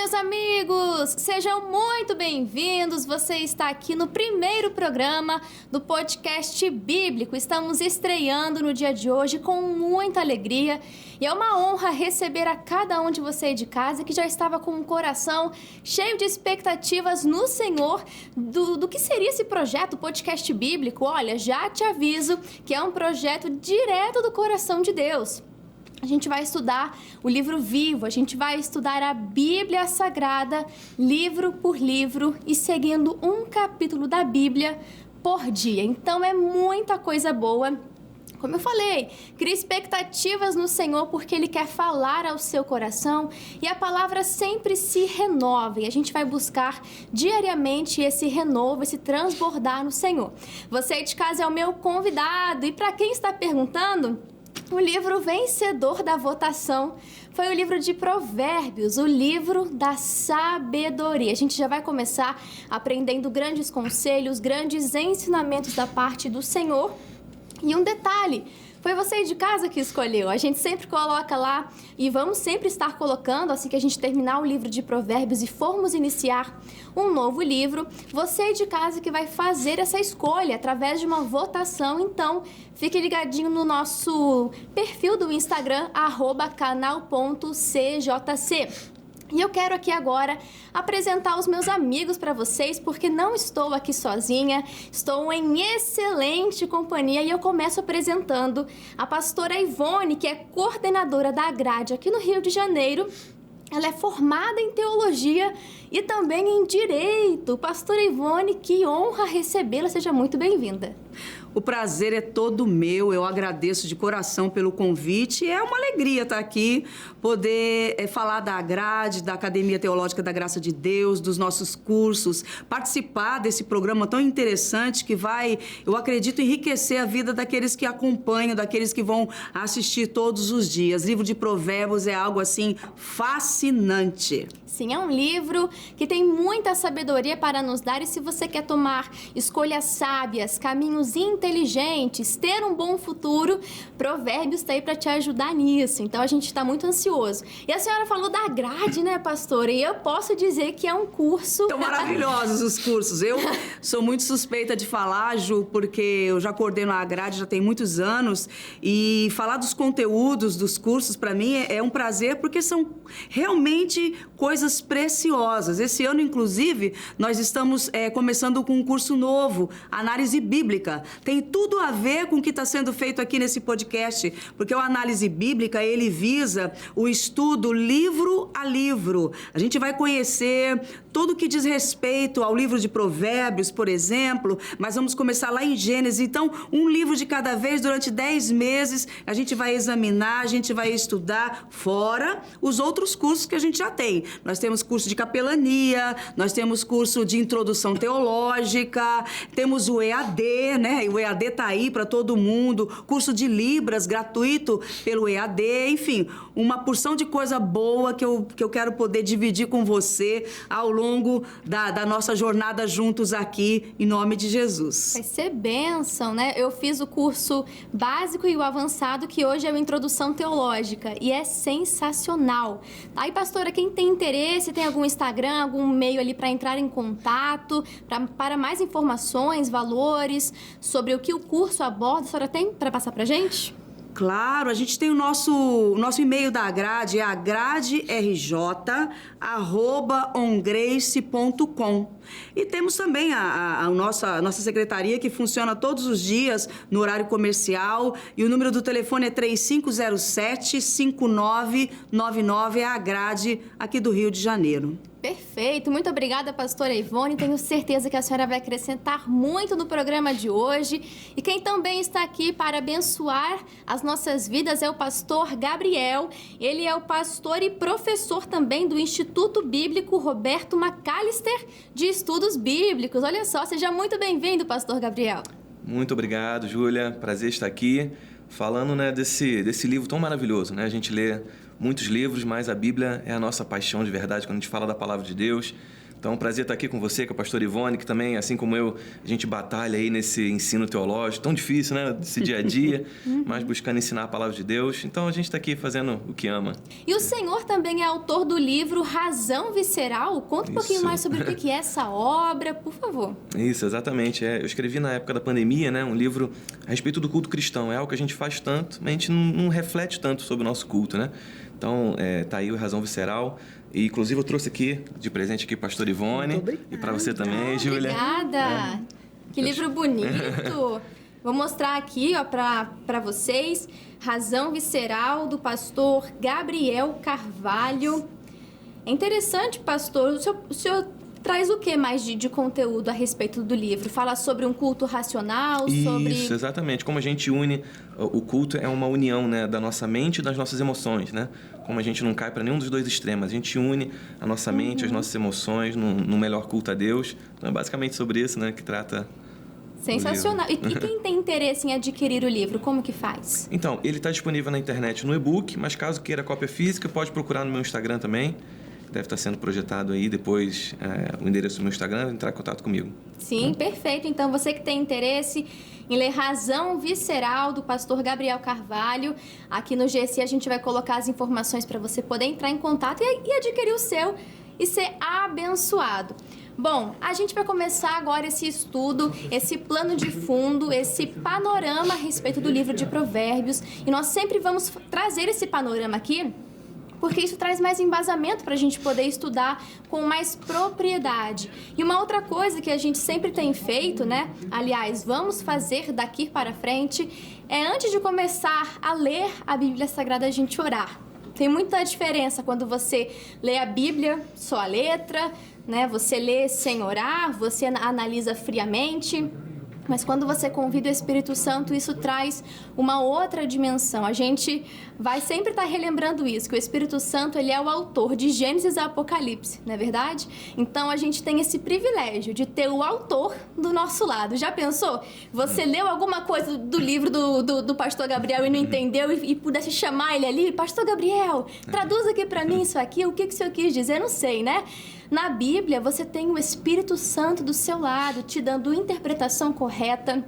meus amigos! Sejam muito bem-vindos. Você está aqui no primeiro programa do podcast bíblico. Estamos estreando no dia de hoje com muita alegria e é uma honra receber a cada um de vocês de casa que já estava com o coração cheio de expectativas no Senhor do que seria esse projeto, podcast bíblico. Olha, já te aviso que é um projeto direto do coração de Deus. A gente vai estudar o livro vivo, a gente vai estudar a Bíblia Sagrada, livro por livro e seguindo um capítulo da Bíblia por dia. Então é muita coisa boa. Como eu falei, crie expectativas no Senhor porque Ele quer falar ao seu coração e a palavra sempre se renova e a gente vai buscar diariamente esse renovo, esse transbordar no Senhor. Você de casa é o meu convidado e para quem está perguntando, o livro vencedor da votação foi o livro de Provérbios, o livro da sabedoria. A gente já vai começar aprendendo grandes conselhos, grandes ensinamentos da parte do Senhor. E um detalhe, foi você de casa que escolheu. A gente sempre coloca lá e vamos sempre estar colocando, assim que a gente terminar o livro de Provérbios e formos iniciar um novo livro, você de casa que vai fazer essa escolha através de uma votação. Então, fique ligadinho no nosso perfil do Instagram, @canal.cjc. E eu quero aqui agora apresentar os meus amigos para vocês, porque não estou aqui sozinha, estou em excelente companhia e eu começo apresentando a pastora Ivone, que é coordenadora da grade aqui no Rio de Janeiro. Ela é formada em teologia e também em direito. Pastora Ivone, que honra recebê-la, seja muito bem-vinda. O prazer é todo meu, eu agradeço de coração pelo convite. É uma alegria estar aqui, poder falar da grade, da Academia Teológica da Graça de Deus, dos nossos cursos, participar desse programa tão interessante que vai, eu acredito, enriquecer a vida daqueles que acompanham, daqueles que vão assistir todos os dias. Livro de Provérbios é algo assim fascinante. Sim, é um livro que tem muita sabedoria para nos dar e se você quer tomar escolhas sábias, caminhos inteligentes, ter um bom futuro, Provérbios está aí para te ajudar nisso. Então a gente está muito ansioso. E a senhora falou da grade, né, pastora? E eu posso dizer que é um curso... São maravilhosos os cursos. Eu sou muito suspeita de falar, Ju, porque eu já coordeno a grade já tem muitos anos e falar dos conteúdos dos cursos para mim é um prazer porque são realmente coisas preciosas. Esse ano, inclusive, nós estamos começando com um curso novo, Análise Bíblica. Tem tudo a ver com o que está sendo feito aqui nesse podcast, porque o Análise Bíblica, ele visa o estudo livro a livro. A gente vai conhecer tudo que diz respeito ao livro de Provérbios, por exemplo, mas vamos começar lá em Gênesis. Então, um livro de cada vez, durante 10 meses, a gente vai examinar, a gente vai estudar, fora os outros cursos que a gente já tem. Nós temos curso de capelania, nós temos curso de introdução teológica, temos o EAD, né? E o EAD tá aí para todo mundo, curso de Libras gratuito pelo EAD, enfim, uma porção de coisa boa que eu quero poder dividir com você ao longo da nossa jornada juntos aqui, em nome de Jesus. Vai ser bênção, né? Eu fiz o curso básico e o avançado, que hoje é a introdução teológica, e é sensacional. Aí, pastora, quem tem interesse, tem algum Instagram, algum meio ali para entrar em contato, para mais informações, valores, sobre o que o curso aborda, a senhora tem para passar para a gente? Claro, a gente tem o nosso e-mail da grade, é agraderj@ongrace.com. E temos também a nossa secretaria que funciona todos os dias no horário comercial e o número do telefone é 3507-5999, é a grade aqui do Rio de Janeiro. Perfeito, muito obrigada, pastora Ivone. Tenho certeza que a senhora vai acrescentar muito no programa de hoje. E quem também está aqui para abençoar as nossas vidas é o pastor Gabriel. Ele é o pastor e professor também do Instituto Bíblico Roberto Macalister de Estudos Bíblicos. Olha só, seja muito bem-vindo, pastor Gabriel. Muito obrigado, Júlia. Prazer estar aqui falando, né, desse livro tão maravilhoso, né? A gente lê muitos livros, mas a Bíblia é a nossa paixão de verdade quando a gente fala da palavra de Deus. Então, prazer estar aqui com você, com a pastora Ivone, que também, assim como eu, a gente batalha aí nesse ensino teológico, tão difícil, né? Desse dia a dia, mas buscando ensinar a palavra de Deus. Então, a gente está aqui fazendo o que ama. E o senhor também é autor do livro Razão Visceral. Conta um pouquinho mais sobre o que é essa obra, por favor. Isso, exatamente. Eu escrevi na época da pandemia, né, um livro a respeito do culto cristão. É algo que a gente faz tanto, mas a gente não reflete tanto sobre o nosso culto, né? Então, tá aí o Razão Visceral. E, inclusive, eu trouxe aqui, de presente aqui, pastor Ivone. E para você também, Júlia. Obrigada! Que livro bonito! Vou mostrar aqui, ó, para vocês. Razão Visceral, do pastor Gabriel Carvalho. É interessante, pastor. O senhor traz o que mais de conteúdo a respeito do livro? Fala sobre um culto racional? Isso, exatamente. Como a gente une... O culto é uma união, né, da nossa mente e das nossas emoções, né? Como a gente não cai para nenhum dos dois extremos. A gente une a nossa mente, as nossas emoções no melhor culto a Deus. Então, é basicamente sobre isso, né, que trata... Sensacional. E quem tem interesse em adquirir o livro, como que faz? Então, ele está disponível na internet no e-book, mas caso queira cópia física, pode procurar no meu Instagram também. Deve estar sendo projetado aí depois o endereço do meu Instagram, entrar em contato comigo. Sim, perfeito. Então, você que tem interesse em ler Razão Visceral, do pastor Gabriel Carvalho, aqui no GC a gente vai colocar as informações para você poder entrar em contato e adquirir o seu e ser abençoado. Bom, a gente vai começar agora esse estudo, esse plano de fundo, esse panorama a respeito do livro de Provérbios. E nós sempre vamos trazer esse panorama aqui, porque isso traz mais embasamento para a gente poder estudar com mais propriedade. E uma outra coisa que a gente sempre tem feito, né? Aliás, vamos fazer daqui para frente, é antes de começar a ler a Bíblia Sagrada, a gente orar. Tem muita diferença quando você lê a Bíblia, só a letra, né? Você lê sem orar, você analisa friamente. Mas quando você convida o Espírito Santo, isso traz uma outra dimensão. A gente vai sempre estar relembrando isso, que o Espírito Santo, ele é o autor de Gênesis a Apocalipse, não é verdade? Então, a gente tem esse privilégio de ter o autor do nosso lado. Já pensou? Você leu alguma coisa do livro do pastor Gabriel e não entendeu e pudesse chamar ele ali? Pastor Gabriel, traduz aqui para mim isso aqui, o que o senhor quis dizer? Não sei, né? Na Bíblia, você tem o Espírito Santo do seu lado, te dando interpretação correta,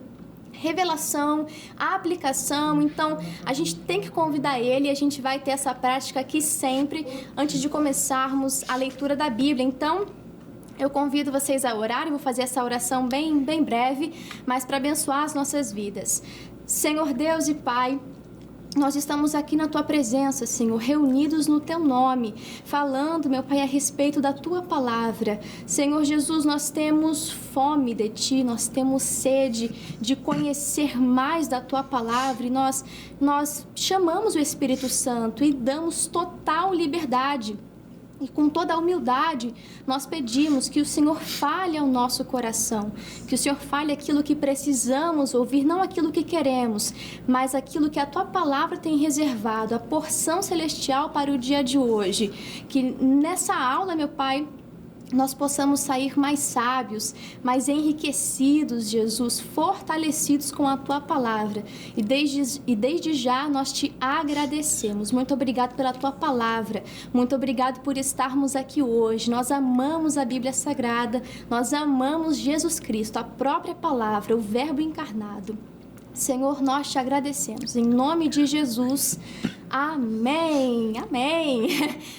revelação, aplicação. Então, a gente tem que convidar ele e a gente vai ter essa prática aqui sempre, antes de começarmos a leitura da Bíblia. Então, eu convido vocês a orarem, vou fazer essa oração bem breve, mas para abençoar as nossas vidas. Senhor Deus e Pai, nós estamos aqui na Tua presença, Senhor, reunidos no Teu nome, falando, meu Pai, a respeito da Tua palavra. Senhor Jesus, nós temos fome de Ti, nós temos sede de conhecer mais da Tua palavra e nós chamamos o Espírito Santo e damos total liberdade. E com toda a humildade, nós pedimos que o Senhor fale ao nosso coração, que o Senhor fale aquilo que precisamos ouvir, não aquilo que queremos, mas aquilo que a Tua palavra tem reservado, a porção celestial para o dia de hoje. Que nessa aula, meu Pai, nós possamos sair mais sábios, mais enriquecidos, Jesus, fortalecidos com a Tua palavra. E desde já nós Te agradecemos. Muito obrigado pela Tua palavra. Muito obrigado por estarmos aqui hoje. Nós amamos a Bíblia Sagrada. Nós amamos Jesus Cristo, a própria palavra, o Verbo encarnado. Senhor, nós Te agradecemos. Em nome de Jesus, amém, amém.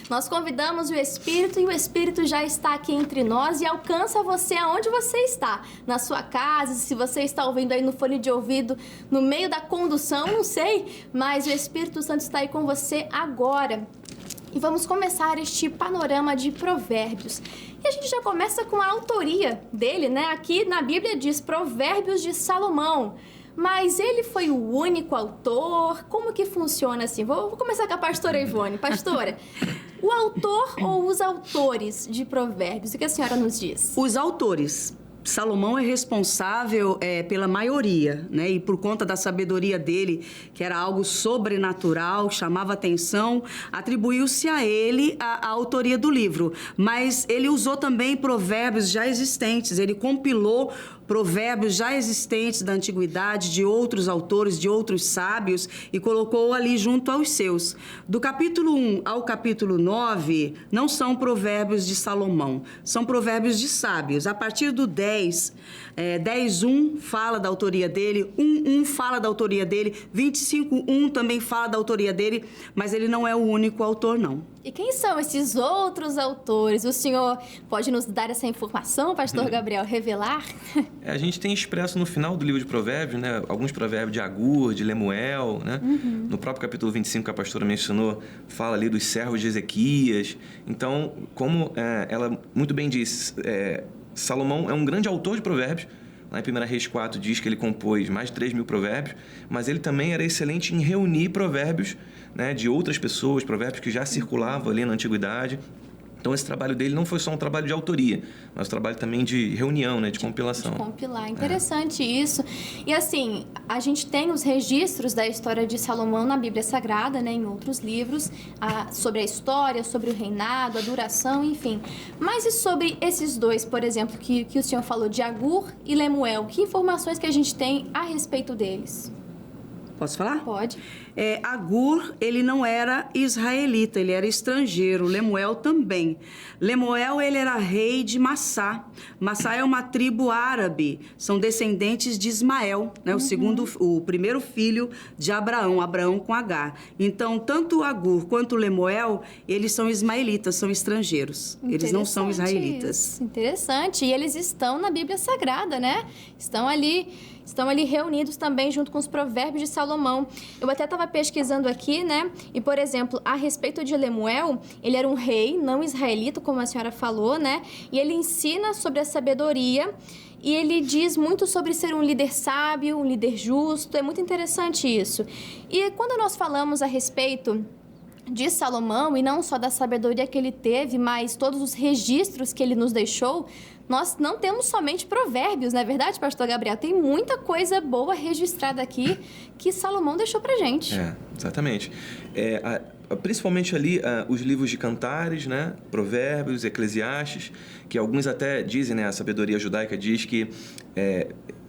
Nós convidamos o Espírito e o Espírito já está aqui entre nós e alcança você aonde você está. Na sua casa, se você está ouvindo aí no fone de ouvido, no meio da condução, não sei, mas o Espírito Santo está aí com você agora. E vamos começar este panorama de Provérbios. E a gente já começa com a autoria dele, né? Aqui na Bíblia diz Provérbios de Salomão. Mas ele foi o único autor? Como que funciona assim? Vou começar com a pastora Ivone. Pastora, o autor ou os autores de Provérbios? O que a senhora nos diz? Os autores. Salomão é responsável pela maioria, né? E por conta da sabedoria dele, que era algo sobrenatural, chamava atenção, atribuiu-se a ele a autoria do livro. Mas ele usou também provérbios já existentes, ele compilou provérbios já existentes da antiguidade, de outros autores, de outros sábios, e colocou ali junto aos seus. Do capítulo 1 ao capítulo 9, não são provérbios de Salomão, são provérbios de sábios. A partir do 10:1 fala da autoria dele, 1:1 fala da autoria dele, 25:1 também fala da autoria dele, mas ele não é o único autor, não. E quem são esses outros autores? O senhor pode nos dar essa informação, pastor Gabriel, revelar? A gente tem expresso no final do livro de Provérbios, né, alguns provérbios de Agur, de Lemuel, né? No próprio capítulo 25 que a pastora mencionou, fala ali dos servos de Ezequias. Então, como ela muito bem disse, Salomão é um grande autor de provérbios. Lá em 1 Reis 4 diz que ele compôs mais de 3.000 provérbios, mas ele também era excelente em reunir provérbios, né, de outras pessoas, provérbios que já circulavam ali na antiguidade. Então, esse trabalho dele não foi só um trabalho de autoria, mas um trabalho também de reunião, né, de compilação. De compilar. Interessante isso. E assim, a gente tem os registros da história de Salomão na Bíblia Sagrada, né, em outros livros, sobre a história, sobre o reinado, a duração, enfim. Mas e sobre esses dois, por exemplo, que o senhor falou, de Agur e Lemuel? Que informações que a gente tem a respeito deles? Posso falar? Pode. Agur, ele não era israelita, ele era estrangeiro. Lemuel também. Lemuel, ele era rei de Massá. Massá é uma tribo árabe, são descendentes de Ismael, né? O primeiro filho de Abraão, Abraão com Agar. Então, tanto Agur quanto Lemuel, eles são ismaelitas, são estrangeiros. Eles não são israelitas. Isso. Interessante. E eles estão na Bíblia Sagrada, né? Estão ali reunidos também junto com os provérbios de Salomão. Eu até estava pesquisando aqui, né? E, por exemplo, a respeito de Lemuel, ele era um rei não israelita, como a senhora falou, né? E ele ensina sobre a sabedoria e ele diz muito sobre ser um líder sábio, um líder justo. É muito interessante isso. E quando nós falamos a respeito de Salomão, e não só da sabedoria que ele teve, mas todos os registros que ele nos deixou, nós não temos somente provérbios, não é verdade, pastor Gabriel? Tem muita coisa boa registrada aqui que Salomão deixou pra gente. Exatamente. Principalmente ali os livros de Cantares, né? Provérbios, Eclesiastes, que alguns até dizem, né? A sabedoria judaica diz que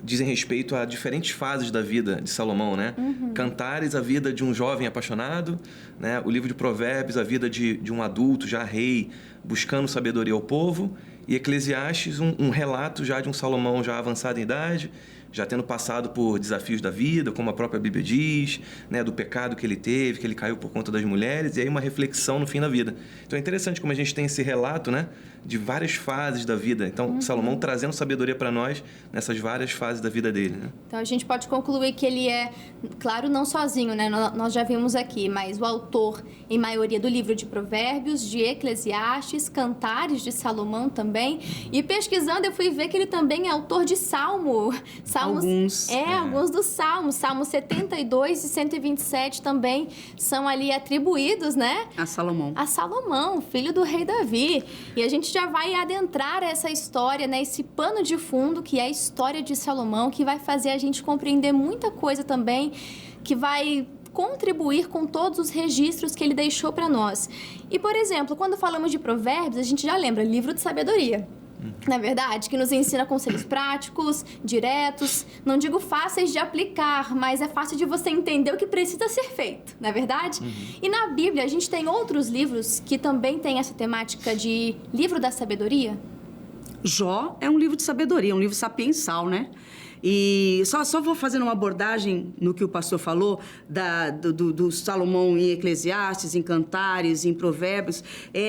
dizem respeito a diferentes fases da vida de Salomão, né? Cantares, a vida de um jovem apaixonado, né? O livro de Provérbios, a vida de um adulto já rei, buscando sabedoria ao povo. E Eclesiastes, um relato já de um Salomão já avançado em idade, já tendo passado por desafios da vida, como a própria Bíblia diz, né, do pecado que ele teve, que ele caiu por conta das mulheres, e aí uma reflexão no fim da vida. Então é interessante como a gente tem esse relato, né, de várias fases da vida. Então, Salomão trazendo sabedoria para nós nessas várias fases da vida dele, né? Então, a gente pode concluir que ele é, claro, não sozinho, né? Nós já vimos aqui, mas o autor, em maioria, do livro de Provérbios, de Eclesiastes, Cantares de Salomão também. E pesquisando, eu fui ver que ele também é autor de Salmos. Alguns dos Salmos. Salmos 72 e 127 também são ali atribuídos, né? A Salomão, filho do rei Davi. E a gente já vai adentrar essa história, né? Esse pano de fundo que é a história de Salomão, que vai fazer a gente compreender muita coisa também, que vai contribuir com todos os registros que ele deixou para nós. E, por exemplo, quando falamos de Provérbios, a gente já lembra livro de sabedoria. Na verdade, que nos ensina conselhos práticos, diretos, não digo fáceis de aplicar, mas é fácil de você entender o que precisa ser feito, não é verdade? E na Bíblia, a gente tem outros livros que também têm essa temática de livro da sabedoria? Jó é um livro de sabedoria, um livro sapiensal, né? E só vou fazendo uma abordagem no que o pastor falou do Salomão em Eclesiastes, em Cantares, em Provérbios.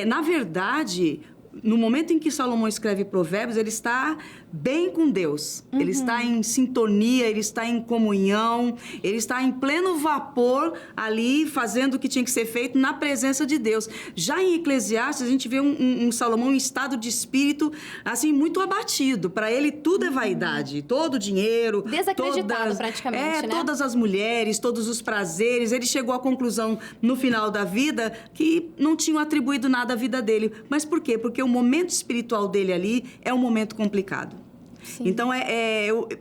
Na verdade, no momento em que Salomão escreve Provérbios, ele está bem com Deus. Ele está em sintonia, ele está em comunhão, ele está em pleno vapor ali, fazendo o que tinha que ser feito na presença de Deus. Já em Eclesiastes, a gente vê um Salomão em estado de espírito, assim, muito abatido. Para ele, tudo é vaidade. Todo o dinheiro... Desacreditado, praticamente, né? Todas as mulheres, todos os prazeres. Ele chegou à conclusão, no final da vida, que não tinham atribuído nada à vida dele. Mas por quê? Porque o momento espiritual dele ali é um momento complicado. Sim. Então,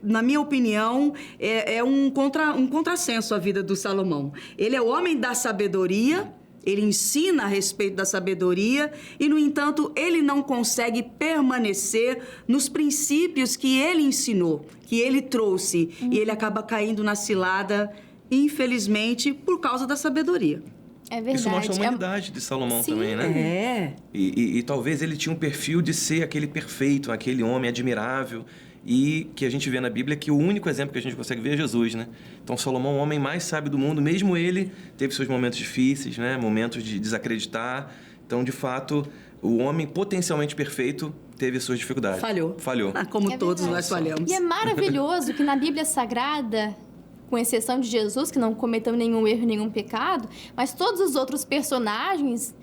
na minha opinião, é um contrassenso a vida do Salomão. Ele é o homem da sabedoria ele ensina a respeito da sabedoria e, no entanto, ele não consegue permanecer nos princípios que ele ensinou, que ele trouxe. E ele acaba caindo na cilada, infelizmente, por causa da sabedoria. É verdade. Isso mostra a humanidade de Salomão também, né? É. E talvez ele tinha um perfil de ser aquele perfeito, aquele homem admirável, e que a gente vê na Bíblia que o único exemplo que a gente consegue ver é Jesus, né? Então, Salomão, o homem mais sábio do mundo, mesmo ele teve seus momentos difíceis, né? Momentos de desacreditar. Então, de fato, o homem potencialmente perfeito teve suas dificuldades. Falhou. Como É todos verdade. nós falhamos. E é maravilhoso que na Bíblia Sagrada, com exceção de Jesus, que não cometeu nenhum erro, nenhum pecado, mas todos os outros personagens,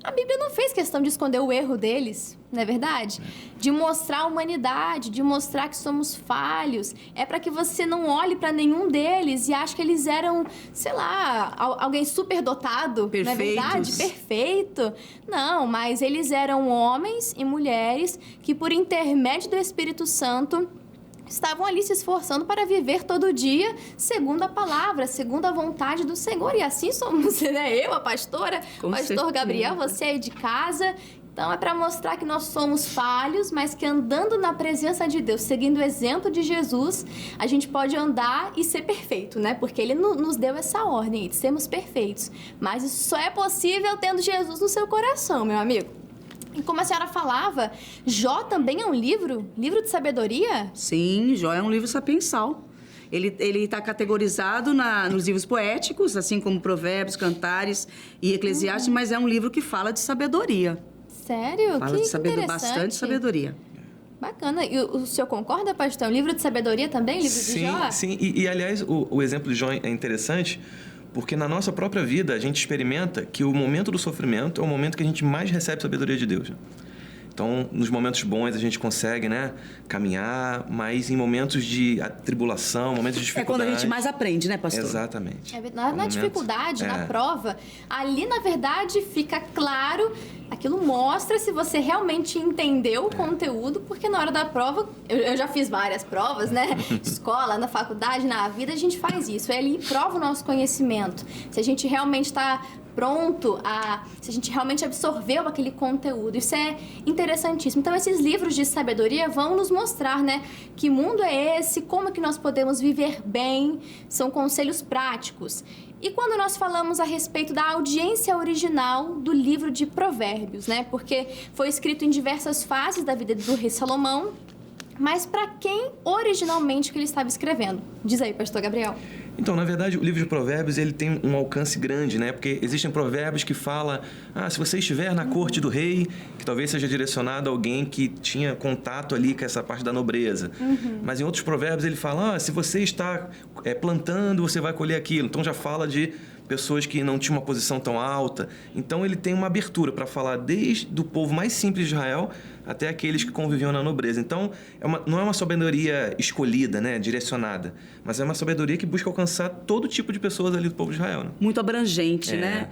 a Bíblia não fez questão de esconder o erro deles, não é verdade? De mostrar a humanidade, de mostrar que somos falhos. É para que você não olhe para nenhum deles e ache que eles eram, sei lá, alguém superdotado, não é verdade? Perfeito. Não, mas eles eram homens e mulheres que, por intermédio do Espírito Santo, estavam ali se esforçando para viver todo dia segundo a palavra, segundo a vontade do Senhor. E assim somos, né? Eu, a pastora, Com o pastor certeza. Gabriel, você aí de casa. Então, é para mostrar que nós somos falhos, mas que andando na presença de Deus, seguindo o exemplo de Jesus, a gente pode andar e ser perfeito, né? Porque Ele nos deu essa ordem de sermos perfeitos. Mas isso só é possível tendo Jesus no seu coração, meu amigo. E como a senhora falava, Jó também é um livro de sabedoria? Sim, Jó é um livro sapiensal. Ele está categorizado nos livros poéticos, assim como Provérbios, Cantares e Eclesiastes, mas é um livro que fala de sabedoria. Sério? Fala de interessante. bastante sabedoria. Bacana. E o senhor concorda, pastor? Um livro de sabedoria também? Livro de Jó? Sim. E aliás, o exemplo de Jó é interessante, porque na nossa própria vida a gente experimenta que o momento do sofrimento é o momento que a gente mais recebe sabedoria de Deus, né? Então, nos momentos bons a gente consegue, né, caminhar, mas em momentos de tribulação, momentos de dificuldade... É quando a gente mais aprende, né, pastor? Exatamente. Na dificuldade, na prova, ali, na verdade, fica claro, aquilo mostra se você realmente entendeu o conteúdo, porque na hora da prova, eu já fiz várias provas, né? Escola, na faculdade, na vida, a gente faz isso. É ali prova o nosso conhecimento. Se a gente realmente está pronto se a gente realmente absorveu aquele conteúdo. Isso é interessantíssimo. Então, esses livros de sabedoria vão nos mostrar, né, que mundo é esse, como que nós podemos viver bem, são conselhos práticos. E quando nós falamos a respeito da audiência original do livro de Provérbios, né, porque foi escrito em diversas fases da vida do rei Salomão, mas para quem originalmente que ele estava escrevendo? Diz aí, pastor Gabriel. Então, na verdade, o livro de Provérbios ele tem um alcance grande, né? Porque existem provérbios que falam, se você estiver na corte do rei, que talvez seja direcionado a alguém que tinha contato ali com essa parte da nobreza. Mas em outros provérbios ele fala, se você está plantando, você vai colher aquilo. Então já fala de pessoas que não tinham uma posição tão alta. Então ele tem uma abertura para falar desde o povo mais simples de Israel até aqueles que conviviam na nobreza. Então, não é uma sabedoria escolhida, né, direcionada, mas é uma sabedoria que busca alcançar todo tipo de pessoas ali do povo de Israel, né? Muito abrangente, né?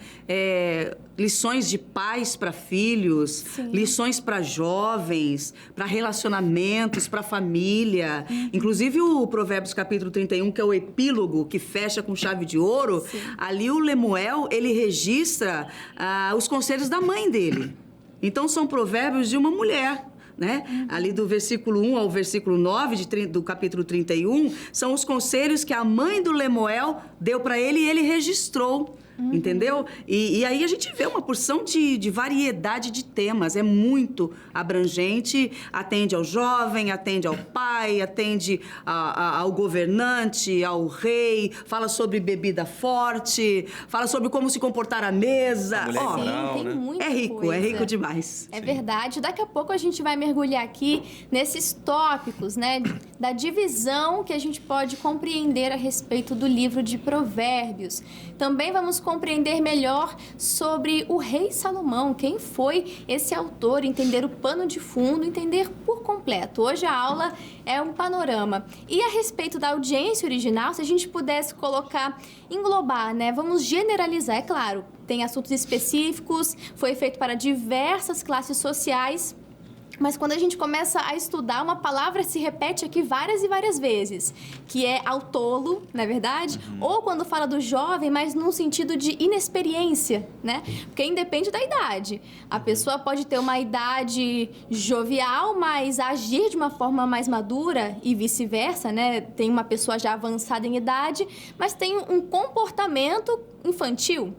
Lições de pais para filhos, lições para jovens, para relacionamentos, para família. Inclusive o Provérbios capítulo 31, que é o epílogo que fecha com chave de ouro, ali o Lemuel, ele registra os conselhos da mãe dele. Então, são provérbios de uma mulher, né? Ali do versículo 1 ao versículo 9 do capítulo 31, são os conselhos que a mãe do Lemuel deu para ele e ele registrou. Entendeu? E aí a gente vê uma porção de variedade de temas. É muito abrangente. Atende ao jovem, atende ao pai, atende ao governante, ao rei. Fala sobre bebida forte. Fala sobre como se comportar à mesa. A mulher moral, tem né? muita É rico coisa. demais. É verdade. Daqui a pouco a gente vai mergulhar aqui nesses tópicos, né? Da divisão que a gente pode compreender a respeito do livro de Provérbios. Também vamos compreender melhor sobre o rei Salomão, quem foi esse autor, entender o pano de fundo, entender por completo. Hoje a aula é um panorama. E a respeito da audiência original, se a gente pudesse colocar, englobar, né? Vamos generalizar, é claro, tem assuntos específicos, foi feito para diversas classes sociais, Mas quando a gente começa a estudar, uma palavra se repete aqui várias e várias vezes, que é ao tolo, não é verdade? Ou quando fala do jovem, mas num sentido de inexperiência, né? Porque independe da idade. A pessoa pode ter uma idade jovial, mas agir de uma forma mais madura e vice-versa, né? Tem uma pessoa já avançada em idade, mas tem um comportamento infantil.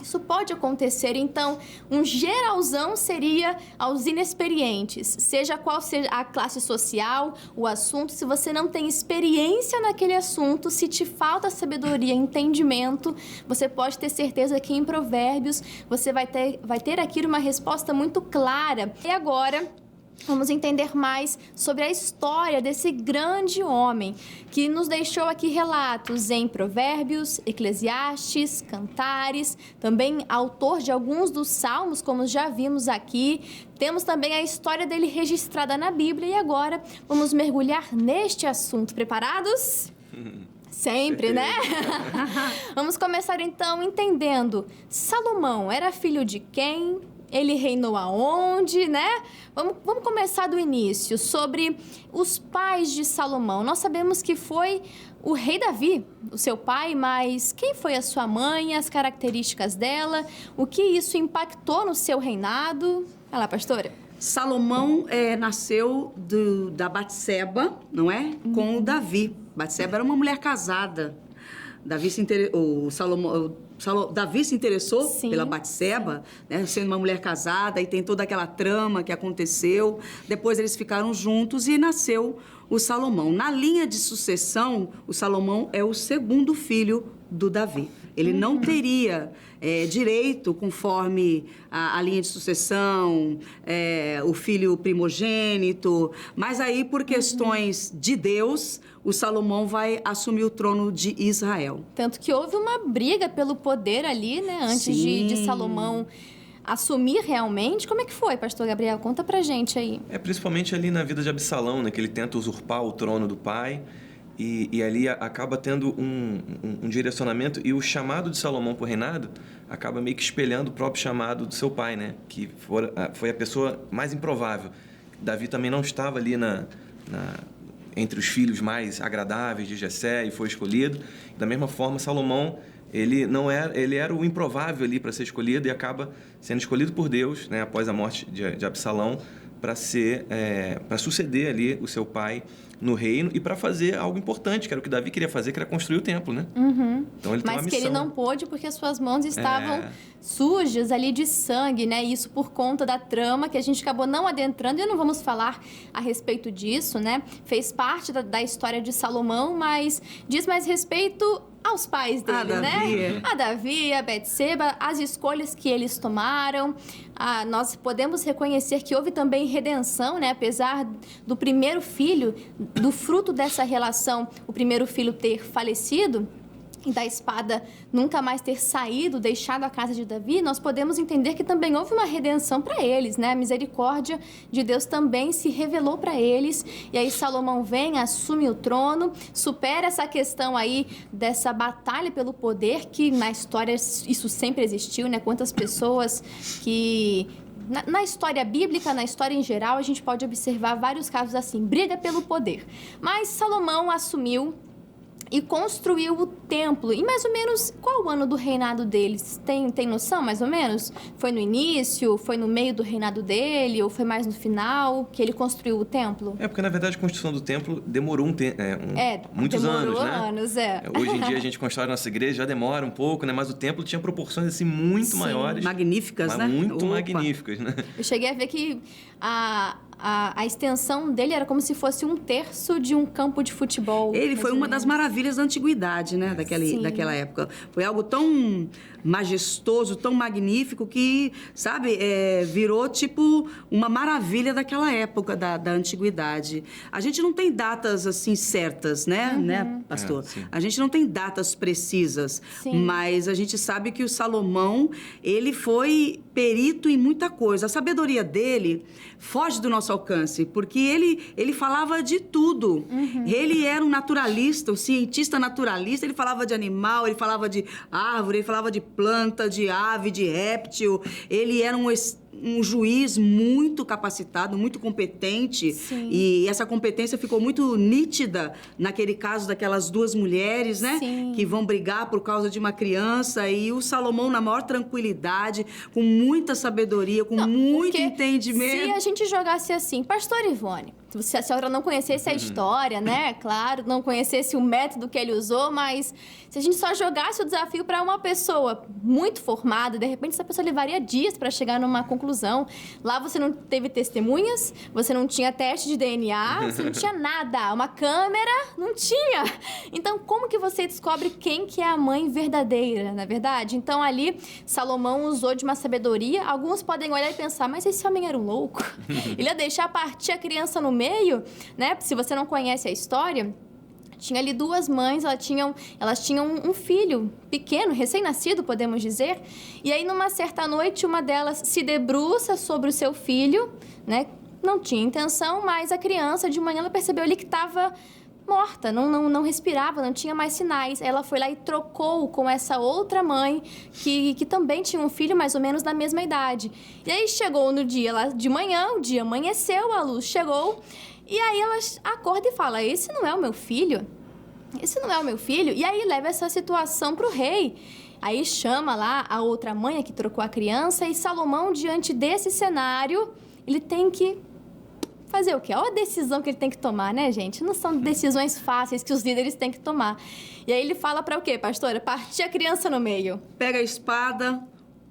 Isso pode acontecer, então, um geralzão seria aos inexperientes, seja qual seja a classe social, o assunto, se você não tem experiência naquele assunto, se te falta sabedoria, entendimento, você pode ter certeza que em Provérbios você vai ter aqui uma resposta muito clara. E agora, vamos entender mais sobre a história desse grande homem que nos deixou aqui relatos em Provérbios, Eclesiastes, Cantares, também autor de alguns dos salmos, como já vimos aqui. Temos também a história dele registrada na Bíblia e agora vamos mergulhar neste assunto. Preparados? Sempre, né? Vamos começar então entendendo. Salomão era filho de quem? Ele reinou aonde, né? Vamos começar do início, sobre os pais de Salomão. Nós sabemos que foi o rei Davi, o seu pai, mas quem foi a sua mãe, as características dela, o que isso impactou no seu reinado? Vai lá, pastora. Salomão nasceu da Batseba, não é? Com o Davi. Batseba era uma mulher casada. Davi se interessou Sim, pela Batseba, né, sendo uma mulher casada, e tem toda aquela trama que aconteceu. Depois eles ficaram juntos e nasceu o Salomão. Na linha de sucessão, o Salomão é o segundo filho do Davi. Ele não teria direito, conforme a linha de sucessão, o filho primogênito, mas aí, por questões de Deus, o Salomão vai assumir o trono de Israel. Tanto que houve uma briga pelo poder ali, né? Antes de Salomão assumir realmente. Como é que foi, pastor Gabriel? Conta pra gente aí. Principalmente ali na vida de Absalão, né? Que ele tenta usurpar o trono do pai. E ali acaba tendo um direcionamento, e o chamado de Salomão para o reinado acaba meio que espelhando o próprio chamado do seu pai, né? Que foi a pessoa mais improvável. Davi também não estava ali entre os filhos mais agradáveis de Jessé e foi escolhido. Da mesma forma, Salomão, ele era o improvável ali para ser escolhido e acaba sendo escolhido por Deus, né? Após a morte de Absalão, para suceder ali o seu pai no reino e para fazer algo importante, que era o que Davi queria fazer, que era construir o templo, né? Então ele tem uma missão. Mas que ele não pôde porque as suas mãos estavam sujas ali de sangue, né? Isso por conta da trama que a gente acabou não adentrando, e não vamos falar a respeito disso, né? Fez parte da história de Salomão, mas diz mais respeito aos pais dele, né? A Davi, a Betseba, as escolhas que eles tomaram. Nós podemos reconhecer que houve também redenção, né? Apesar do primeiro filho, do fruto dessa relação, o primeiro filho ter falecido e da espada nunca mais ter saído, deixado a casa de Davi, nós podemos entender que também houve uma redenção para eles, né? A misericórdia de Deus também se revelou para eles. E aí Salomão vem, assume o trono, supera essa questão aí dessa batalha pelo poder, que na história isso sempre existiu, né? Quantas pessoas que... Na história bíblica, na história em geral, a gente pode observar vários casos assim, briga pelo poder. Mas Salomão assumiu e construiu o templo. E mais ou menos, qual o ano do reinado deles? Tem noção, mais ou menos? Foi no início? Foi no meio do reinado dele? Ou foi mais no final que ele construiu o templo? Porque, na verdade, a construção do templo demorou muitos anos, né? Hoje em dia, a gente constrói a nossa igreja, já demora um pouco, né? Mas o templo tinha proporções, assim, muito maiores. Magníficas, né? Muito magníficas, né? Eu cheguei a ver que a extensão dele era como se fosse 1/3 de um campo de futebol. Ele foi uma das maravilhas da antiguidade, né? Daquela época. Foi algo tão majestoso, tão magnífico que, sabe, virou tipo uma maravilha daquela época da antiguidade. A gente não tem datas assim certas, né, pastor? A gente não tem datas precisas, mas a gente sabe que o Salomão, ele foi perito em muita coisa. A sabedoria dele foge do nosso alcance, porque ele falava de tudo. Ele era um naturalista, um cientista naturalista, ele falava de animal, ele falava de árvore, ele falava de planta, de ave, de réptil. Ele era um um juiz muito capacitado, muito competente. Sim. E essa competência ficou muito nítida naquele caso daquelas duas mulheres, né? Sim. Que vão brigar por causa de uma criança. E o Salomão, na maior tranquilidade, com muita sabedoria, com muito Porque entendimento. se a gente jogasse assim, Pastor Ivone, se a senhora não conhecesse a história, né? Claro, não conhecesse o método que ele usou, mas se a gente só jogasse o desafio para uma pessoa muito formada, de repente essa pessoa levaria dias para chegar numa conclusão. Lá você não teve testemunhas, você não tinha teste de DNA, você não tinha nada. Uma câmera, não tinha. Então, como que você descobre quem que é a mãe verdadeira, na verdade? Então, ali, Salomão usou de uma sabedoria. Alguns podem olhar e pensar, mas esse homem era um louco. Ele ia deixar partir a criança no meio, né? Se você não conhece a história, tinha ali duas mães, elas tinham um filho pequeno, recém-nascido, podemos dizer. E aí, numa certa noite, uma delas se debruça sobre o seu filho, né? Não tinha intenção, mas a criança, de manhã, ela percebeu ali que estava morta, não respirava, não tinha mais sinais. Ela foi lá e trocou com essa outra mãe, que também tinha um filho mais ou menos da mesma idade. E aí chegou no dia lá de manhã, o dia amanheceu, a luz chegou, e aí ela acorda e fala, esse não é o meu filho? Esse não é o meu filho? E aí leva essa situação para o rei. Aí chama lá a outra mãe que trocou a criança, e Salomão, diante desse cenário, ele tem que fazer o quê? Olha a decisão que ele tem que tomar, né, gente? Não são decisões fáceis que os líderes têm que tomar. E aí ele fala para o quê, pastora? Partir a criança no meio. Pega a espada,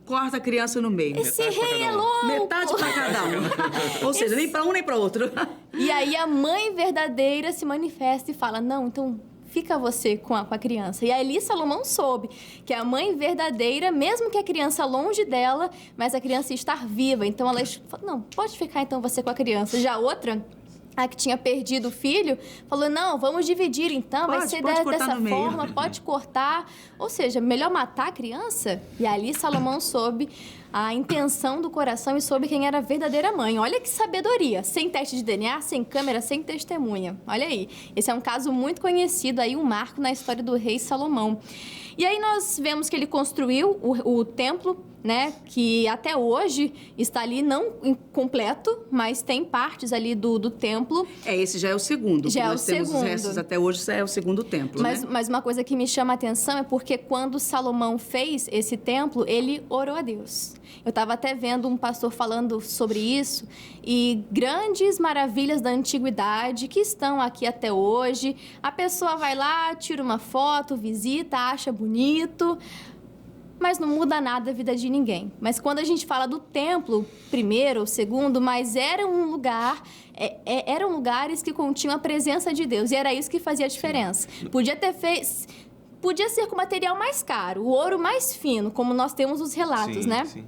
corta a criança no meio. Esse rei é louco! Metade para cada um. Ou seja, nem para um nem para outro. E aí a mãe verdadeira se manifesta e fala, não, então fica você com a criança. E ali Salomão soube que a mãe verdadeira, mesmo que a criança longe dela, mas a criança estar viva. Então ela falou, não, pode ficar então você com a criança. Já outra, a que tinha perdido o filho, falou, não, vamos dividir então, vai ser dessa forma, pode cortar. Ou seja, melhor matar a criança? E ali Salomão soube a intenção do coração e soube quem era a verdadeira mãe. Olha que sabedoria, sem teste de DNA, sem câmera, sem testemunha. Olha aí, esse é um caso muito conhecido, aí um marco na história do rei Salomão. E aí nós vemos que ele construiu o templo, né, que até hoje está ali não incompleto, mas tem partes ali do templo. Esse já é o segundo. Já é o temos segundo. Os restos até hoje, já é o segundo templo, né? Mas uma coisa que me chama a atenção é porque quando Salomão fez esse templo, ele orou a Deus. Eu estava até vendo um pastor falando sobre isso, e grandes maravilhas da antiguidade que estão aqui até hoje. A pessoa vai lá, tira uma foto, visita, acha bonito, mas não muda nada a vida de ninguém. Mas quando a gente fala do templo, primeiro ou segundo, mas era um lugar, eram lugares que continham a presença de Deus, e era isso que fazia a diferença. Podia ser com material mais caro, o ouro mais fino, como nós temos os relatos, sim, né? Sim.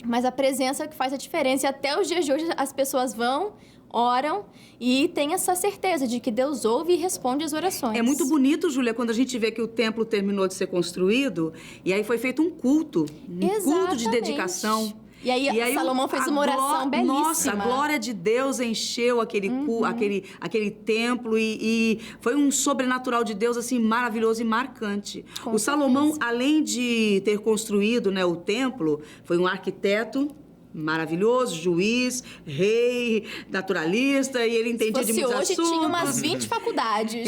Mas a presença é que faz a diferença. E até os dias de hoje as pessoas vão, oram e têm essa certeza de que Deus ouve e responde as orações. É muito bonito, Júlia, quando a gente vê que o templo terminou de ser construído e aí foi feito um culto. Culto de dedicação. E aí Salomão fez uma oração belíssima. Nossa, a glória de Deus encheu aquele templo e foi um sobrenatural de Deus, assim, maravilhoso e marcante. O Salomão, além de ter construído, né, o templo, foi um arquiteto maravilhoso, juiz, rei, naturalista, e ele entendia de muitos assuntos. Hoje tinha umas 20 faculdades.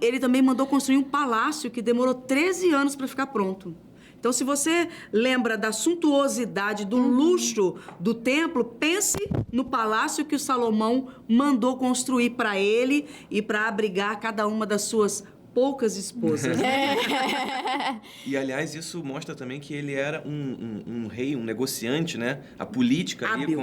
Ele também mandou construir um palácio que demorou 13 anos para ficar pronto. Então, se você lembra da suntuosidade, do luxo do templo, pense no palácio que o Salomão mandou construir para ele e para abrigar cada uma das suas poucas esposas. E, aliás, isso mostra também que ele era um rei, um negociante, né? A política ali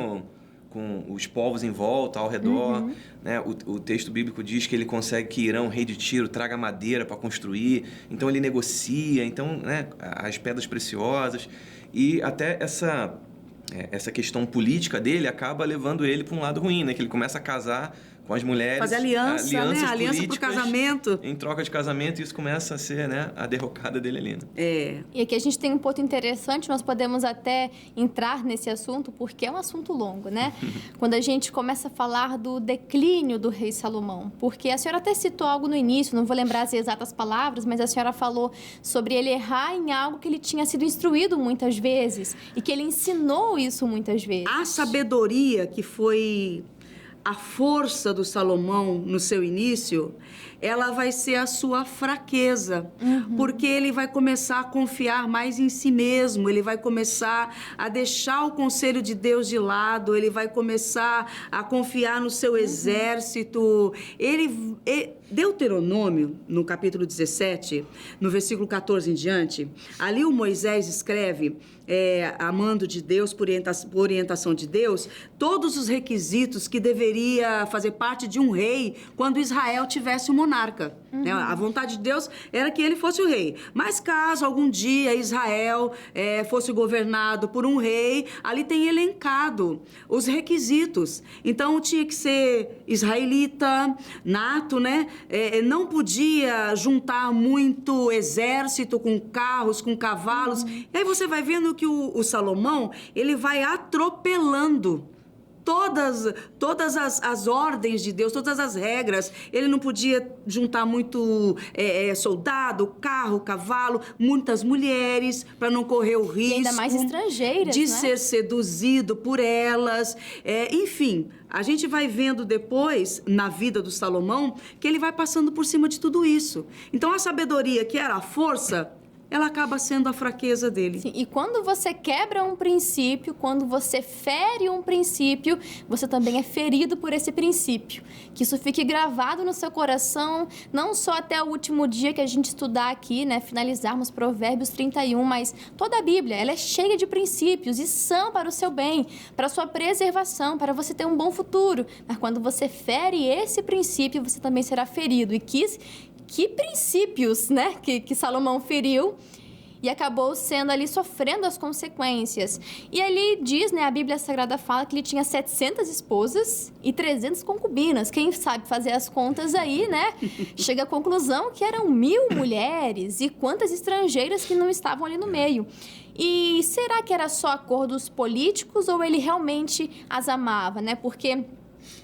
com os povos em volta, ao redor. Né? O texto bíblico diz que ele consegue que Irão, rei de Tiro, traga madeira para construir. Então, ele negocia, então, né, as pedras preciosas. E até essa questão política dele acaba levando ele para um lado ruim, né? Que ele começa a casar com as mulheres. Fazer aliança, né? Aliança pro políticas casamento. em troca de casamento, e isso começa a ser, né, a derrocada dele ali. Né? E aqui a gente tem um ponto interessante, nós podemos até entrar nesse assunto, porque é um assunto longo, né? Quando a gente começa a falar do declínio do rei Salomão, porque a senhora até citou algo no início, não vou lembrar as exatas palavras, mas a senhora falou sobre ele errar em algo que ele tinha sido instruído muitas vezes e que ele ensinou isso muitas vezes. A sabedoria que foi a força do Salomão no seu início, ela vai ser a sua fraqueza, porque ele vai começar a confiar mais em si mesmo, ele vai começar a deixar o conselho de Deus de lado, ele vai começar a confiar no seu exército. Deuteronômio, no capítulo 17, no versículo 14 em diante, ali o Moisés escreve, amando de Deus, por orientação de Deus, todos os requisitos que deveria fazer parte de um rei quando Israel tivesse um monarca. Né? A vontade de Deus era que ele fosse o rei. Mas caso algum dia Israel fosse governado por um rei, ali tem elencado os requisitos. Então tinha que ser israelita, nato, né? Não podia juntar muito exército com carros, com cavalos. E aí você vai vendo que o Salomão, ele vai atropelando todas as ordens de Deus, todas as regras. Ele não podia juntar muito soldado, carro, cavalo, muitas mulheres, para não correr o risco. E ainda mais estrangeiras, de né? ser seduzido por elas. Enfim, a gente vai vendo depois, na vida do Salomão, que ele vai passando por cima de tudo isso. Então, a sabedoria, que era a força, ela acaba sendo a fraqueza dele. Sim, e quando você quebra um princípio, quando você fere um princípio, você também é ferido por esse princípio. Que isso fique gravado no seu coração, não só até o último dia que a gente estudar aqui, né, finalizarmos Provérbios 31, mas toda a Bíblia, ela é cheia de princípios e são para o seu bem, para a sua preservação, para você ter um bom futuro. Mas quando você fere esse princípio, você também será ferido. E que princípios, né, que Salomão feriu e acabou sendo ali sofrendo as consequências. E ali diz, né, a Bíblia Sagrada fala que ele tinha 700 esposas e 300 concubinas. Quem sabe fazer as contas aí, né, chega à conclusão que eram 1000 mulheres e quantas estrangeiras que não estavam ali no meio. E será que era só acordos políticos ou ele realmente as amava, né? Porque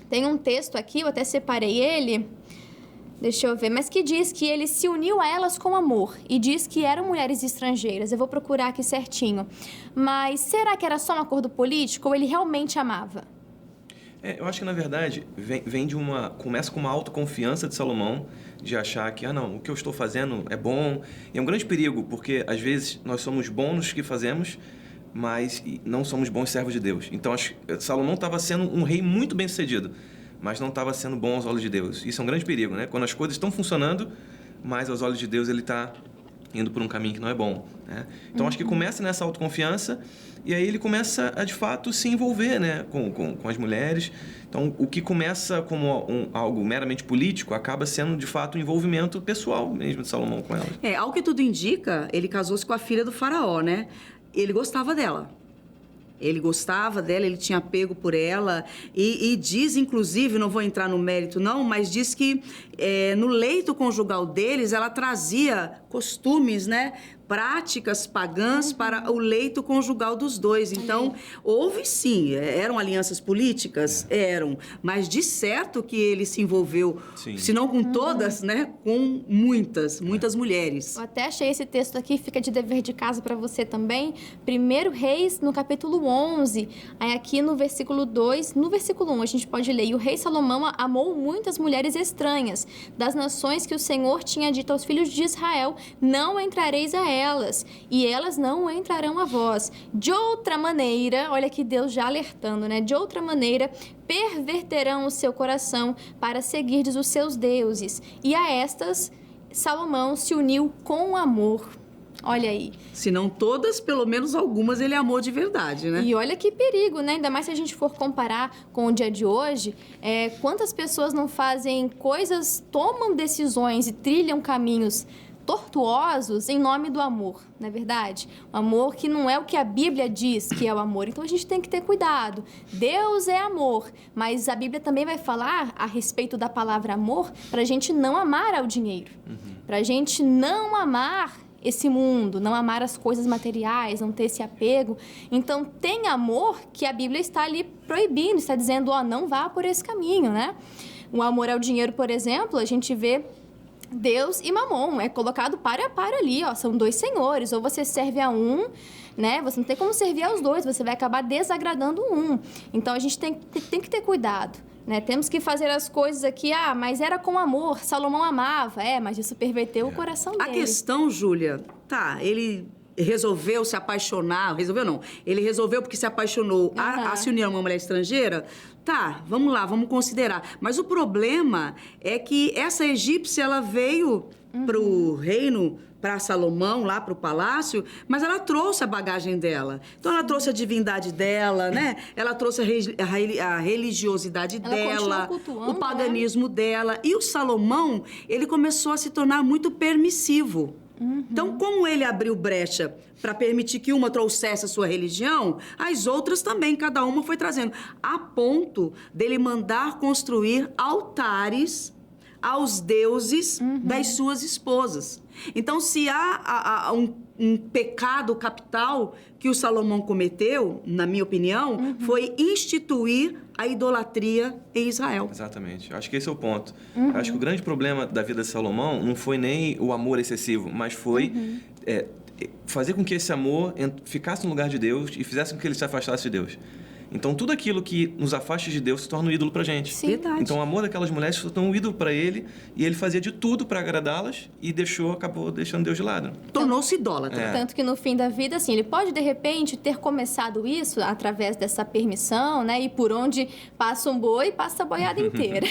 tem um texto aqui, eu até separei ele. Deixa eu ver, mas que diz que ele se uniu a elas com amor e diz que eram mulheres estrangeiras. Eu vou procurar aqui certinho. Mas será que era só um acordo político ou ele realmente amava? Eu acho que, na verdade, começa com uma autoconfiança de Salomão, de achar que, não, o que eu estou fazendo é bom. E é um grande perigo, porque, às vezes, nós somos bons nos que fazemos, mas não somos bons servos de Deus. Então, Salomão estava sendo um rei muito bem-sucedido, mas não estava sendo bom aos olhos de Deus. Isso é um grande perigo, né? Quando as coisas estão funcionando, mas aos olhos de Deus ele está indo por um caminho que não é bom, né? Então, acho que começa nessa autoconfiança e aí ele começa a, de fato, se envolver, né, com as mulheres. Então, o que começa como algo meramente político acaba sendo, de fato, um envolvimento pessoal mesmo de Salomão com elas. Ao que tudo indica, ele casou-se com a filha do faraó, né? Ele gostava dela. Ele gostava dela, ele tinha apego por ela e diz, inclusive, não vou entrar no mérito não, mas diz que no leito conjugal deles, ela trazia costumes, né, práticas pagãs para o leito conjugal dos dois. Então, houve sim, eram alianças políticas? Eram, mas de certo que ele se envolveu, se não com todas, né, com muitas mulheres. Eu até achei esse texto aqui, fica de dever de casa para você também. 1 Reis, no capítulo 11, aí aqui no versículo 2, no versículo 1, a gente pode ler: e o rei Salomão amou muitas mulheres estranhas, das nações que o Senhor tinha dito aos filhos de Israel, não entrareis a elas, e elas não entrarão a vós. De outra maneira, olha que Deus já alertando, né? De outra maneira, perverterão o seu coração para seguirdes os seus deuses. E a estas, Salomão se uniu com amor. Olha aí. Se não todas, pelo menos algumas ele amou de verdade, né? E olha que perigo, né? Ainda mais se a gente for comparar com o dia de hoje, quantas pessoas não fazem coisas, tomam decisões e trilham caminhos tortuosos em nome do amor, não é verdade? O amor que não é o que a Bíblia diz que é o amor. Então, a gente tem que ter cuidado. Deus é amor, mas a Bíblia também vai falar a respeito da palavra amor para a gente não amar ao dinheiro, para a gente não amar esse mundo, não amar as coisas materiais, não ter esse apego. Então, tem amor que a Bíblia está ali proibindo, está dizendo, não vá por esse caminho, né? O amor ao dinheiro, por exemplo, a gente vê Deus e Mamon, é colocado par a par ali, são dois senhores, ou você serve a um, né? Você não tem como servir aos dois, você vai acabar desagradando um. Então, a gente tem que ter cuidado, né? Temos que fazer as coisas aqui, mas era com amor, Salomão amava, mas isso perverteu o coração dele. A questão, Júlia, ele resolveu se apaixonar, ele resolveu porque se apaixonou a se unir a uma mulher estrangeira, vamos lá, vamos considerar. Mas o problema é que essa egípcia, ela veio pro reino, para Salomão, lá para o palácio, mas ela trouxe a bagagem dela. Então, ela trouxe a divindade dela, né? Ela trouxe a religiosidade dela, o paganismo dela. E o Salomão, ele começou a se tornar muito permissivo. Então, como ele abriu brecha para permitir que uma trouxesse a sua religião, as outras também, cada uma foi trazendo. A ponto dele mandar construir altares aos deuses das suas esposas. Então, se há um pecado capital que o Salomão cometeu, na minha opinião, foi instituir a idolatria em Israel. Exatamente. Acho que esse é o ponto. Acho que o grande problema da vida de Salomão não foi nem o amor excessivo, mas foi fazer com que esse amor ficasse no lugar de Deus e fizesse com que ele se afastasse de Deus. Então, tudo aquilo que nos afasta de Deus se torna um ídolo pra gente. Sim. Verdade. Então, o amor daquelas mulheres se tornou um ídolo para ele e ele fazia de tudo para agradá-las e acabou deixando Deus de lado. Tornou-se idólatra. Tanto que no fim da vida, assim, ele pode, de repente, ter começado isso através dessa permissão, né? E por onde passa um boi, passa a boiada inteira.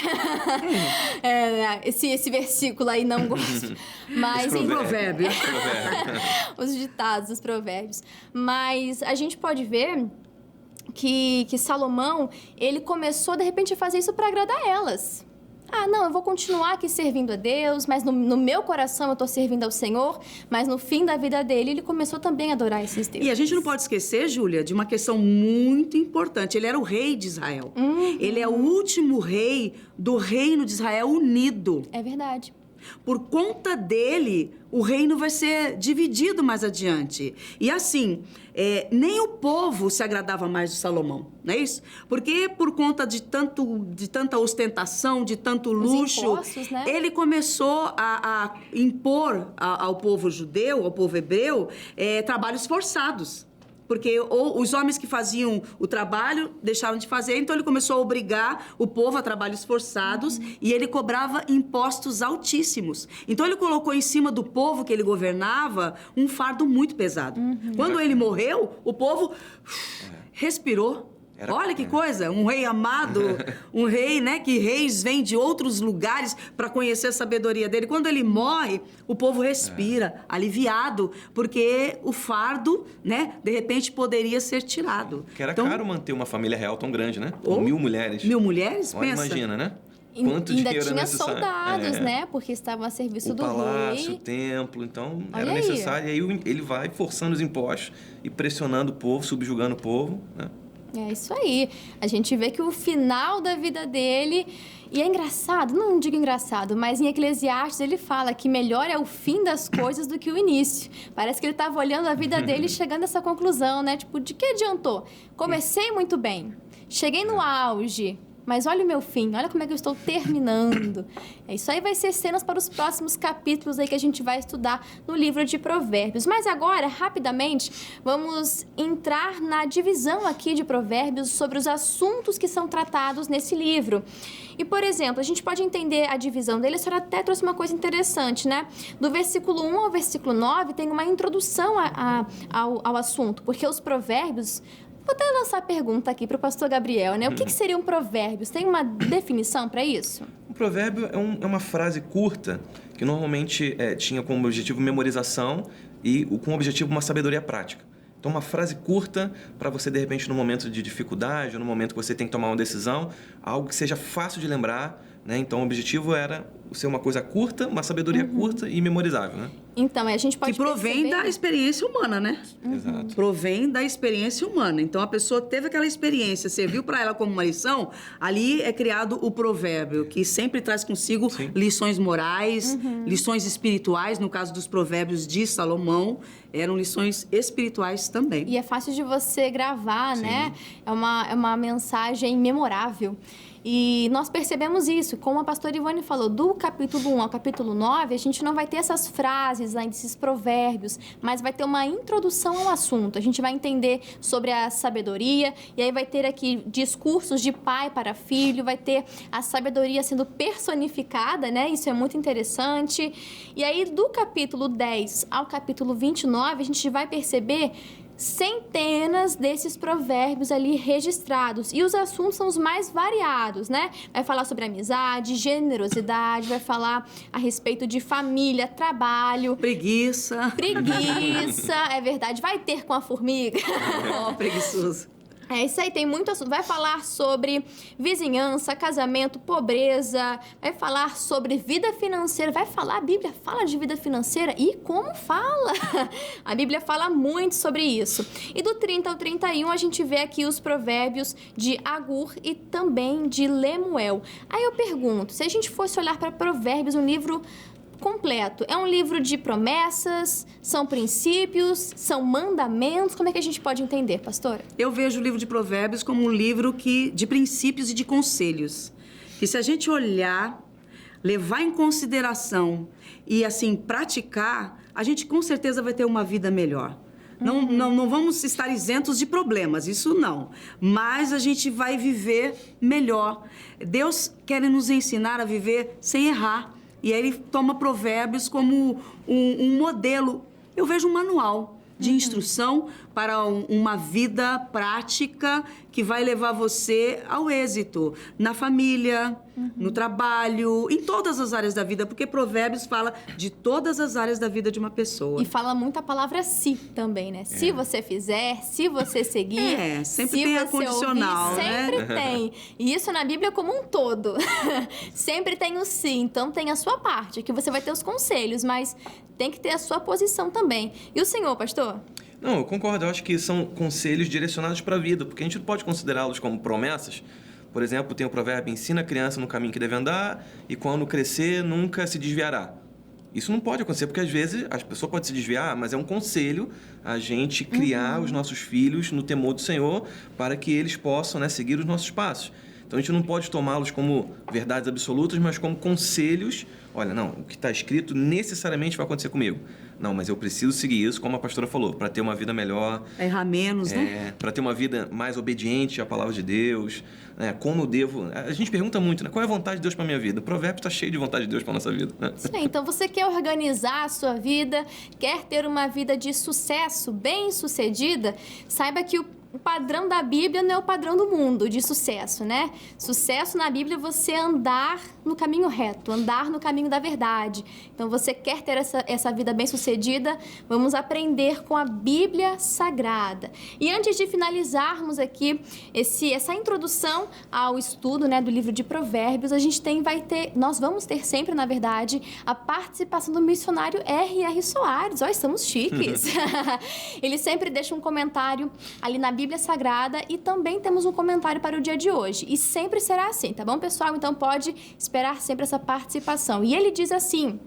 Esse versículo aí não gosto. Mas, em provérbio. Os ditados, os provérbios. Mas a gente pode ver que Salomão, ele começou, de repente, a fazer isso para agradar elas. Não, eu vou continuar aqui servindo a Deus, mas no meu coração eu estou servindo ao Senhor, mas no fim da vida dele, ele começou também a adorar esses deuses. E a gente não pode esquecer, Júlia, de uma questão muito importante. Ele era o rei de Israel. Ele é o último rei do reino de Israel unido. É verdade. Por conta dele, o reino vai ser dividido mais adiante. E assim, nem o povo se agradava mais de Salomão, não é isso? Porque por conta de tanta ostentação, de tanto luxo, impostos, né? Ele começou a impor ao povo judeu, ao povo hebreu, trabalhos forçados. Porque os homens que faziam o trabalho deixaram de fazer, então ele começou a obrigar o povo a trabalhos forçados e ele cobrava impostos altíssimos. Então ele colocou em cima do povo que ele governava um fardo muito pesado. Quando ele morreu, o povo respirou. Olha que coisa, um rei amado, um rei, né, que reis vêm de outros lugares para conhecer a sabedoria dele. Quando ele morre, o povo respira, aliviado, porque o fardo, né, de repente poderia ser tirado. Que era caro manter uma família real tão grande, né? Com 1000 mulheres. 1000 mulheres? Olha, pensa. Imagina, né? Quanto ainda tinha soldados, né? Porque estavam a serviço do palácio, rei. O templo, então Olha era aí. necessário. E aí ele vai forçando os impostos e pressionando o povo, subjugando o povo, né? É isso aí. A gente vê que o final da vida dele... E é engraçado, não digo engraçado, mas em Eclesiastes ele fala que melhor é o fim das coisas do que o início. Parece que ele estava olhando a vida dele e chegando a essa conclusão, né? Tipo, de que adiantou? Comecei muito bem, cheguei no auge, mas olha o meu fim, olha como é que eu estou terminando. Isso aí vai ser cenas para os próximos capítulos aí que a gente vai estudar no livro de Provérbios. Mas agora, rapidamente, vamos entrar na divisão aqui de Provérbios sobre os assuntos que são tratados nesse livro. E, por exemplo, a gente pode entender a divisão dele, a senhora até trouxe uma coisa interessante, né? Do versículo 1 ao versículo 9 tem uma introdução ao assunto, porque os provérbios... Vou até lançar a pergunta aqui para o pastor Gabriel, né? O que seriam provérbios? Tem uma definição para isso? Um provérbio é uma frase curta que normalmente tinha como objetivo memorização e com o objetivo uma sabedoria prática. Então, uma frase curta para você, de repente, no momento de dificuldade, ou no momento que você tem que tomar uma decisão, algo que seja fácil de lembrar, né? Então, o objetivo era ser uma coisa curta, uma sabedoria curta e memorizável, né? Então, a gente pode que provém perceber... da experiência humana, né? Exato. Provém da experiência humana. Então, a pessoa teve aquela experiência, serviu para ela como uma lição, ali é criado o provérbio, que sempre traz consigo lições morais, lições espirituais. No caso dos provérbios de Salomão, eram lições espirituais também. E é fácil de você gravar, né? É uma mensagem memorável. E nós percebemos isso, como a pastora Ivone falou, do capítulo 1 ao capítulo 9, a gente não vai ter essas frases, né, esses provérbios, mas vai ter uma introdução ao assunto. A gente vai entender sobre a sabedoria, e aí vai ter aqui discursos de pai para filho, vai ter a sabedoria sendo personificada, né? Isso é muito interessante. E aí, do capítulo 10 ao capítulo 29, a gente vai perceber centenas desses provérbios ali registrados. E os assuntos são os mais variados, né? Vai falar sobre amizade, generosidade, vai falar a respeito de família, trabalho. Preguiça. Preguiça, é verdade. Vai ter com a formiga. Ó, preguiçoso. É isso aí, tem muito assunto. Vai falar sobre vizinhança, casamento, pobreza, vai falar sobre vida financeira, a Bíblia fala de vida financeira e como fala? A Bíblia fala muito sobre isso. E do 30 ao 31 a gente vê aqui os provérbios de Agur e também de Lemuel. Aí eu pergunto, se a gente fosse olhar para Provérbios, um livro completo, é um livro de promessas, são princípios, são mandamentos, como é que a gente pode entender, pastora? Eu vejo o livro de Provérbios como um livro de princípios e de conselhos. Que se a gente olhar, levar em consideração e, assim, praticar, a gente com certeza vai ter uma vida melhor. Não vamos estar isentos de problemas, isso não. Mas a gente vai viver melhor. Deus quer nos ensinar a viver sem errar. E aí ele toma Provérbios como um modelo. Eu vejo um manual de instrução para uma vida prática que vai levar você ao êxito na família, no trabalho, em todas as áreas da vida, porque Provérbios fala de todas as áreas da vida de uma pessoa. E fala muito a palavra se também, né? Se você fizer, se você seguir, sempre se tem você a condicional, ouvir, né? sempre tem. E isso na Bíblia como um todo. Sempre tem o se, então tem a sua parte, que você vai ter os conselhos, mas tem que ter a sua posição também. E o senhor, pastor? Não, eu concordo. Eu acho que são conselhos direcionados para a vida, porque a gente não pode considerá-los como promessas. Por exemplo, tem o provérbio: ensina a criança no caminho que deve andar e quando crescer nunca se desviará. Isso não pode acontecer, porque às vezes a pessoa pode se desviar, mas é um conselho a gente criar os nossos filhos no temor do Senhor para que eles possam, né, seguir os nossos passos. Então a gente não pode tomá-los como verdades absolutas, mas como conselhos. Olha, não, o que está escrito necessariamente vai acontecer comigo. Não, mas eu preciso seguir isso, como a pastora falou, para ter uma vida melhor. Errar menos, né? Para ter uma vida mais obediente à palavra de Deus. Né? Como eu devo... A gente pergunta muito, né? Qual é a vontade de Deus para minha vida? O provérbio está cheio de vontade de Deus para nossa vida. Né? Sim, então você quer organizar a sua vida, quer ter uma vida de sucesso, bem-sucedida, saiba que o padrão da Bíblia não é o padrão do mundo de sucesso, né? Sucesso na Bíblia é você andar no caminho reto, andar no caminho da verdade. Então, você quer ter essa vida bem-sucedida? Vamos aprender com a Bíblia Sagrada. E antes de finalizarmos aqui essa introdução ao estudo, né, do livro de Provérbios, nós vamos ter sempre, na verdade, a participação do missionário R.R. Soares. Ó, estamos chiques! Ele sempre deixa um comentário ali na Bíblia Sagrada e também temos um comentário para o dia de hoje. E sempre será assim, tá bom, pessoal? Então pode esperar sempre essa participação. E ele diz assim: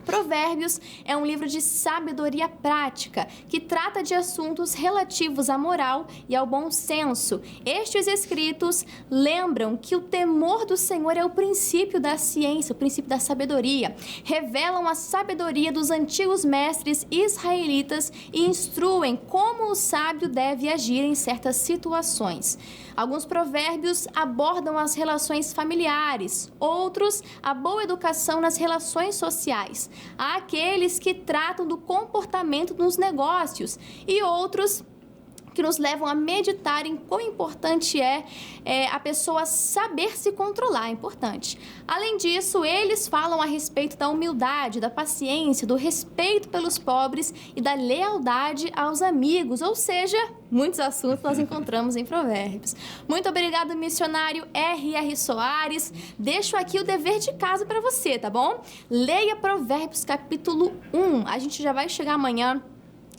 Provérbios é um livro de sabedoria prática que trata de assuntos relativos à moral e ao bom senso. Estes escritos lembram que o temor do Senhor é o princípio da ciência, o princípio da sabedoria. Revelam a sabedoria dos antigos mestres israelitas e instruem como o sábio deve agir em certas situações. Alguns provérbios abordam as relações familiares, outros a boa educação nas relações sociais. Há aqueles que tratam do comportamento nos negócios e outros que nos levam a meditar em quão importante é a pessoa saber se controlar, é importante. Além disso, eles falam a respeito da humildade, da paciência, do respeito pelos pobres e da lealdade aos amigos, ou seja, muitos assuntos nós encontramos em Provérbios. Muito obrigado, missionário R.R. Soares. Deixo aqui o dever de casa para você, tá bom? Leia Provérbios capítulo 1. A gente já vai chegar amanhã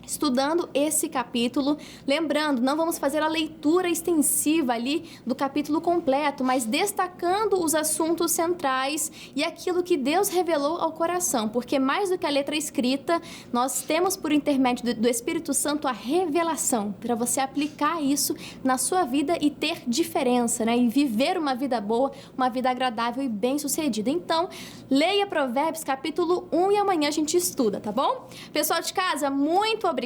estudando esse capítulo. Lembrando, não vamos fazer a leitura extensiva ali do capítulo completo, mas destacando os assuntos centrais e aquilo que Deus revelou ao coração, porque mais do que a letra escrita, nós temos por intermédio do Espírito Santo a revelação, para você aplicar isso na sua vida e ter diferença, né? E viver uma vida boa, uma vida agradável e bem-sucedida. Então, leia Provérbios capítulo 1 e amanhã a gente estuda, tá bom? Pessoal de casa, muito obrigado.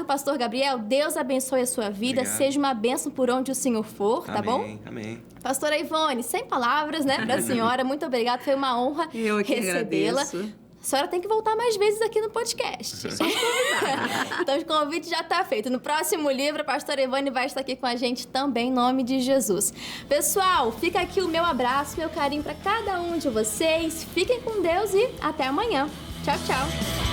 Pastor Gabriel, Deus abençoe a sua vida. Obrigado. Seja uma bênção por onde o Senhor for, tá bom? Amém. Pastora Ivone, sem palavras, né, para a senhora. Muito obrigada, foi uma honra recebê-la. A senhora tem que voltar mais vezes aqui no podcast. Então, o convite já está feito. No próximo livro, a pastora Ivone vai estar aqui com a gente também, em nome de Jesus. Pessoal, fica aqui o meu abraço, meu carinho para cada um de vocês. Fiquem com Deus e até amanhã. Tchau, tchau.